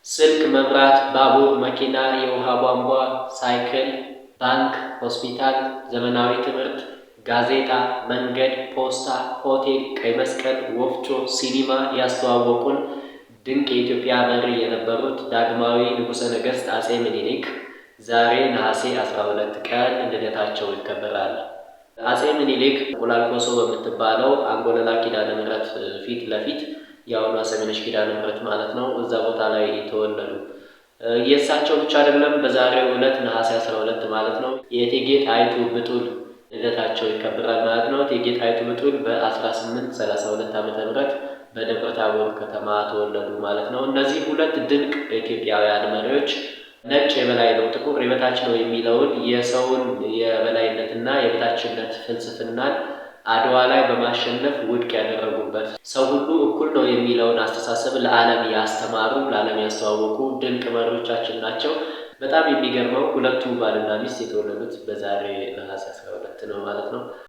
ስልክ፣ መብራት፣ ባቡር፣ መኪና፣ የውሃ ቧንቧ፣ ሳይክል፣ ባንክ፣ ሆስፒታል፣ ዘመናዊ ትምህርት፣ ጋዜጣ፣ መንገድ፣ ፖስታ፣ ሆቴል፣ ቀይ መስቀል፣ ወፍጮ፣ ሲኒማ ያስተዋወቁን ድንቅ የኢትዮጵያ መሪ የነበሩት ዳግማዊ ንጉሠ ነገሥት አጼ ምኒልክ ዛሬ ነሐሴ 12 ቀን ልደታቸው ይከበራል። አጼ ምኒልክ እንቁላል ኮሶ በምትባለው አንጎለላ ኪዳነ ምሕረት ፊት ለፊት የአሁኗ ሰሚነሽ ኪዳነ ምሕረት ማለት ነው። እዛ ቦታ ላይ ተወለዱ። የእሳቸው ብቻ አይደለም። በዛሬው ዕለት ነሐሴ 12 ማለት ነው የእቴጌ ጣይቱ ብጡል ልደታቸው ይከበራል ማለት ነው። እቴጌ ጣይቱ ብጡል በ1832 ዓ.ም በደብረ ታቦር ከተማ ተወለዱ ማለት ነው። እነዚህ ሁለት ድንቅ ኢትዮጵያውያን መሪዎች ነጭ የበላይ ነው፣ ጥቁር የበታች ነው የሚለውን የሰውን የበላይነትና የበታችነት ፍልስፍናን አድዋ ላይ በማሸነፍ ውድቅ ያደረጉበት፣ ሰው ሁሉ እኩል ነው የሚለውን አስተሳሰብ ለዓለም ያስተማሩ፣ ለዓለም ያስተዋወቁ ድንቅ መሪዎቻችን ናቸው። በጣም የሚገርመው ሁለቱ ባልና ሚስት የተወለዱት በዛሬ ነሐሴ 12 ነው ማለት ነው።